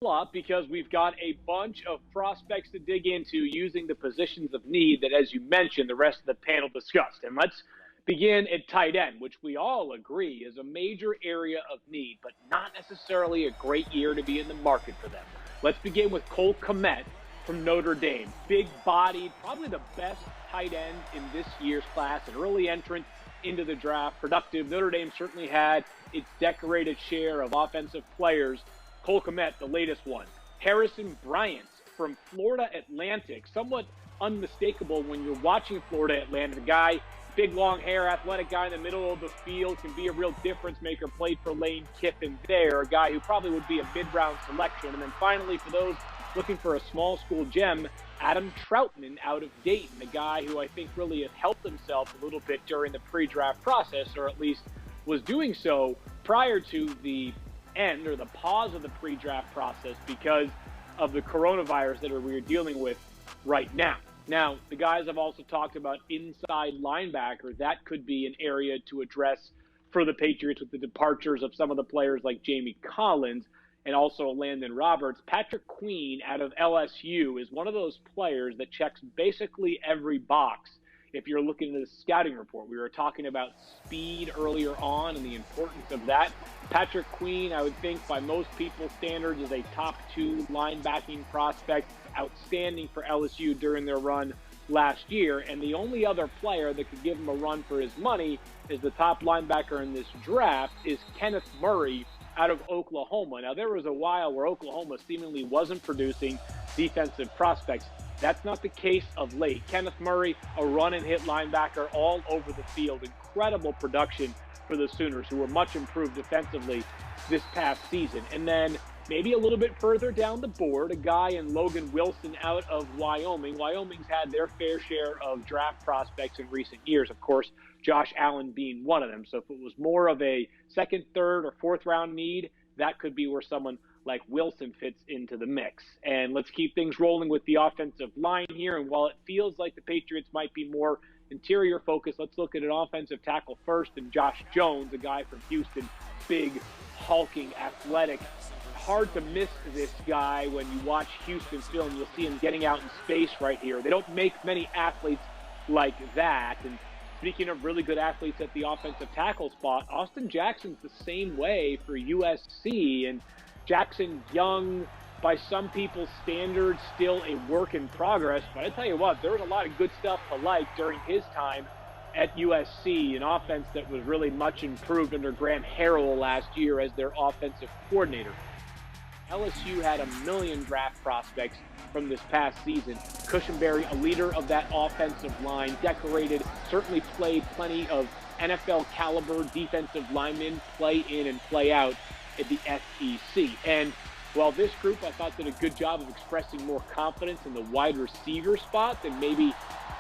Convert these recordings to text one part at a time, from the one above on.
buckle up because we've got a bunch of prospects to dig into using the positions of need that, as you mentioned, the rest of the panel discussed. And let's begin at tight end, which we all agree is a major area of need, but not necessarily a great year to be in the market for them. Let's begin with Cole Kmet from Notre Dame. Big-bodied, probably the best tight end in this year's class, an early entrant into the draft, productive. Notre Dame certainly had its decorated share of offensive players. Cole Kmet, the latest one. Harrison Bryant from Florida Atlantic, somewhat unmistakable when you're watching Florida Atlantic. A guy, big long hair, athletic guy in the middle of the field, can be a real difference maker, played for Lane Kiffin there, a guy who probably would be a mid-round selection. And then finally, for those looking for a small school gem, Adam Troutman out of Dayton, a guy who I think really has helped himself a little bit during the pre-draft process, or at least was doing so prior to the end or the pause of the pre-draft process because of the coronavirus that we're dealing with right now. Now, the guys have also talked about inside linebacker. That could be an area to address for the Patriots with the departures of some of the players like Jamie Collins and also Landon Roberts. Patrick Queen out of LSU is one of those players that checks basically every box. If you're looking at the scouting report, we were talking about speed earlier on and the importance of that. Patrick Queen, I would think by most people's standards, is a top 2 linebacking prospect, outstanding for LSU during their run last year. And the only other player that could give him a run for his money is the top linebacker in this draft is Kenneth Murray out of Oklahoma. Now, there was a while where Oklahoma seemingly wasn't producing defensive prospects. That's not the case of late. Kenneth Murray, a run-and-hit linebacker all over the field. Incredible production for the Sooners, who were much improved defensively this past season. And then maybe a little bit further down the board, a guy in Logan Wilson out of Wyoming. Wyoming's had their fair share of draft prospects in recent years, of course, Josh Allen being one of them. So if it was more of a second, third, or fourth round need, that could be where someone like Wilson fits into the mix. And let's keep things rolling with the offensive line here. And while it feels like the Patriots might be more interior focused, let's look at an offensive tackle first. And Josh Jones, a guy from Houston, big, hulking, athletic. Hard to miss this guy when you watch Houston film. You'll see him getting out in space right here. They don't make many athletes like that. And speaking of really good athletes at the offensive tackle spot, Austin Jackson's the same way for USC. And Jackson, young, by some people's standards, still a work in progress. But I tell you what, there was a lot of good stuff to like during his time at USC, an offense that was really much improved under Graham Harrell last year as their offensive coordinator. LSU had a million draft prospects from this past season. Cushenberry, a leader of that offensive line, decorated, certainly played plenty of NFL caliber defensive linemen play in and play out at the SEC. And while this group, I thought, did a good job of expressing more confidence in the wide receiver spot than maybe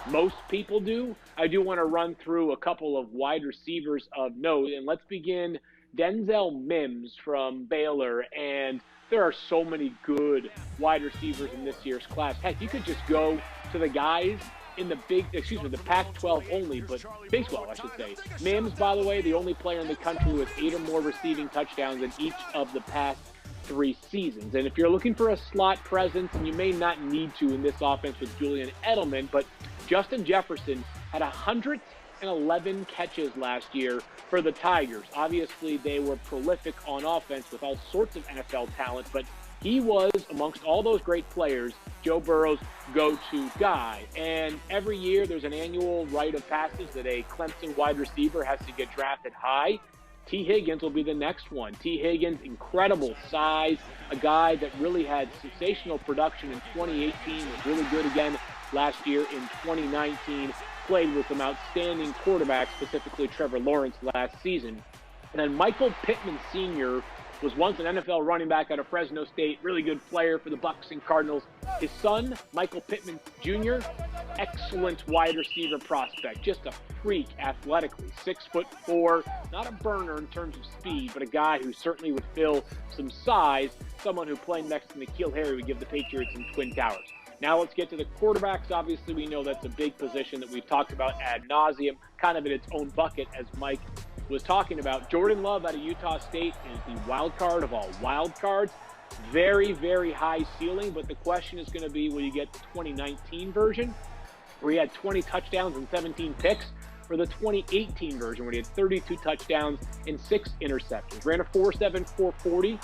most people do, I do want to run through a couple of wide receivers of note. And let's begin Denzel Mims from Baylor. And there are so many good wide receivers in this year's class. Heck, you could just go to the guys in the the Pac-12 only, but Big 12, I should say. Mims, by the way, the only player in the country with 8 or more receiving touchdowns in each of the past 3 seasons. And if you're looking for a slot presence, and you may not need to in this offense with Julian Edelman, but Justin Jefferson had 111 catches last year for the Tigers. Obviously, they were prolific on offense with all sorts of NFL talent, but he was, amongst all those great players, Joe Burrow's go-to guy. And every year there's an annual rite of passage that a Clemson wide receiver has to get drafted high. T. Higgins will be the next one. T. Higgins, incredible size, a guy that really had sensational production in 2018, was really good again last year in 2019, played with some outstanding quarterbacks, specifically Trevor Lawrence last season. And then Michael Pittman Sr. was once an NFL running back out of Fresno State, really good player for the Bucs and Cardinals. His son, Michael Pittman Jr., excellent wide receiver prospect, just a freak athletically, 6'4", not a burner in terms of speed, but a guy who certainly would fill some size, someone who playing next to N'Keal Harry would give the Patriots some Twin Towers. Now let's get to the quarterbacks. Obviously, we know that's a big position that we've talked about ad nauseum, kind of in its own bucket, as Mike was talking about. Jordan Love out of Utah State is the wild card of all wild cards. Very, very high ceiling, but the question is going to be, will you get the 2019 version, where he had 20 touchdowns and 17 picks, or the 2018 version, where he had 32 touchdowns and 6 interceptions? Ran a 4.7, 4.40,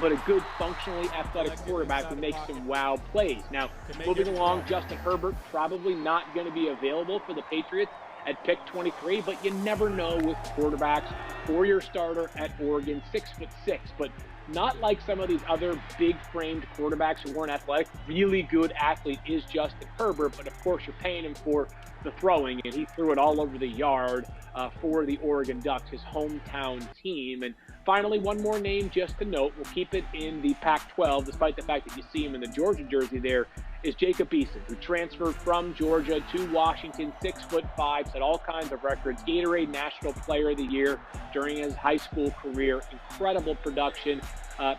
but a good, functionally athletic quarterback who makes some wow plays. Now, moving along, Justin Herbert probably not going to be available for the Patriots at pick 23, but you never know with quarterbacks. 4-year starter at Oregon, 6'6", but not like some of these other big-framed quarterbacks who weren't athletic. Really good athlete is Justin Herbert, but of course you're paying him for the throwing, and he threw it all over the yard for the Oregon Ducks, his hometown team. And finally, one more name just to note, we'll keep it in the Pac-12, despite the fact that you see him in the Georgia jersey there, is Jacob Eason, who transferred from Georgia to Washington, 6'5", set all kinds of records, Gatorade National Player of the Year during his high school career, incredible production.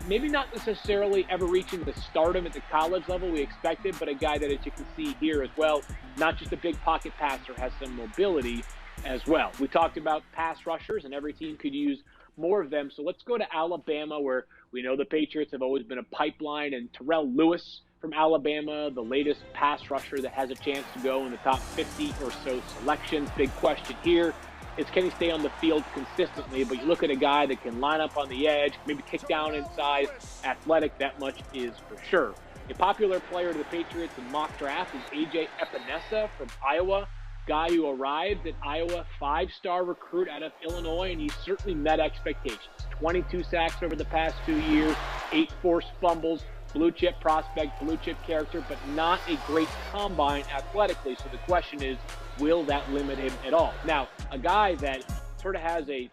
Maybe not necessarily ever reaching the stardom at the college level we expected, but a guy that, as you can see here as well, not just a big pocket passer, has some mobility as well. We talked about pass rushers, and every team could use more of them. So let's go to Alabama, where we know the Patriots have always been a pipeline, and Terrell Lewis from Alabama, the latest pass rusher that has a chance to go in the top 50 or so selections. Big question here is, can he stay on the field consistently? But you look at a guy that can line up on the edge, maybe kick down inside, athletic, that much is for sure. A popular player to the Patriots in mock draft is A.J. Epinesa from Iowa, guy who arrived at Iowa, 5-star recruit out of Illinois, and he certainly met expectations. 22 sacks over the past 2 years, 8 forced fumbles, blue chip prospect, blue chip character, but not a great combine athletically. So the question is, will that limit him at all? Now, a guy that sort of has the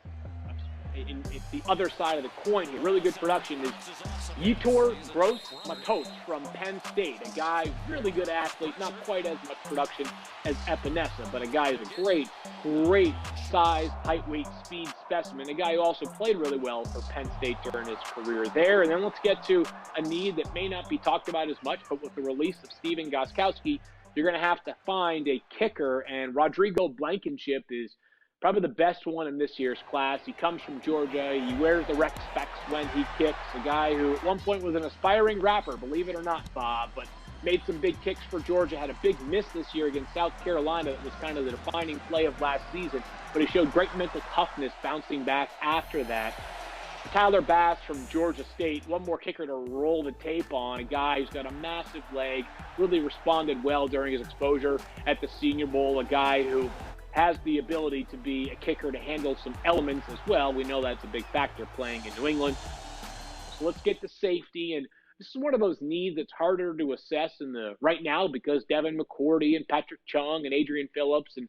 other side of the coin here, really good production, is Yetur Gross-Matos from Penn State, a guy, really good athlete, not quite as much production as Epinesa, but a guy who's a great size, height, weight, speed specimen, a guy who also played really well for Penn State during his career there. And then let's get to a need that may not be talked about as much, but with the release of Stephen Gostkowski, you're going to have to find a kicker, and Rodrigo Blankenship is probably the best one in this year's class. He comes from Georgia. He wears the rec specs when he kicks. A guy who at one point was an aspiring rapper, believe it or not, Bob, but made some big kicks for Georgia. Had a big miss this year against South Carolina that was kind of the defining play of last season, but he showed great mental toughness bouncing back after that. Tyler Bass from Georgia State, one more kicker to roll the tape on, a guy who's got a massive leg, really responded well during his exposure at the Senior Bowl, a guy who has the ability to be a kicker to handle some elements as well. We know that's a big factor playing in New England. So let's get to safety, and this is one of those needs that's harder to assess right now because Devin McCourty and Patrick Chung and Adrian Phillips and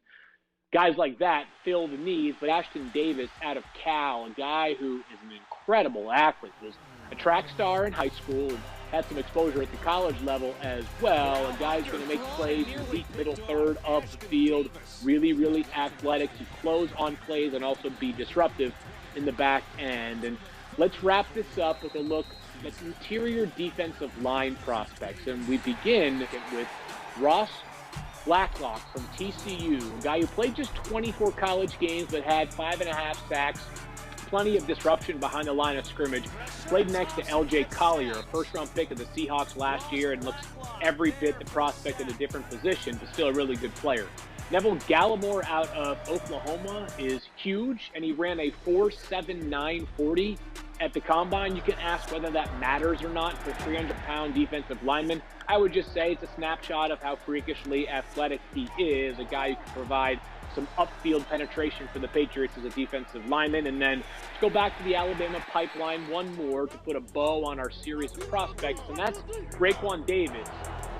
guys like that fill the needs. But Ashton Davis out of Cal, a guy who is an incredible athlete, was a track star in high school and had some exposure at the college level as well. A guy who's going to make plays in the deep middle third of the field, really athletic to close on plays and also be disruptive in the back end. And let's wrap this up with a look at interior defensive line prospects. And we begin with Ross Blacklock from TCU, a guy who played just 24 college games but had 5.5 sacks, plenty of disruption behind the line of scrimmage. Played next to L.J. Collier, a first-round pick of the Seahawks last year, and looks every bit the prospect at a different position, but still a really good player. Neville Gallimore out of Oklahoma is huge, and he ran a 4.79 40 at the combine. You can ask whether that matters or not for 300-pound defensive lineman. I would just say it's a snapshot of how freakishly athletic he is, a guy who can provide some upfield penetration for the Patriots as a defensive lineman. And then let's go back to the Alabama pipeline, one more to put a bow on our series of prospects, and that's Raekwon Davis.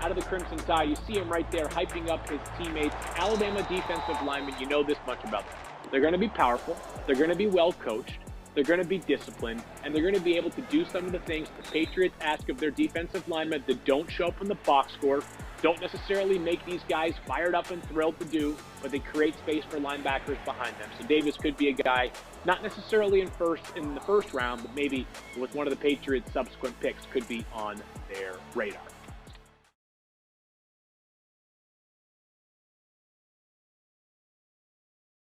Out of the Crimson Tide, you see him right there hyping up his teammates. Alabama defensive linemen, you know this much about them. They're going to be powerful, they're going to be well coached, they're going to be disciplined, and they're going to be able to do some of the things the Patriots ask of their defensive linemen that don't show up in the box score, don't necessarily make these guys fired up and thrilled to do, but they create space for linebackers behind them. So Davis could be a guy, not necessarily in the first round, but maybe with one of the Patriots' subsequent picks, could be on their radar.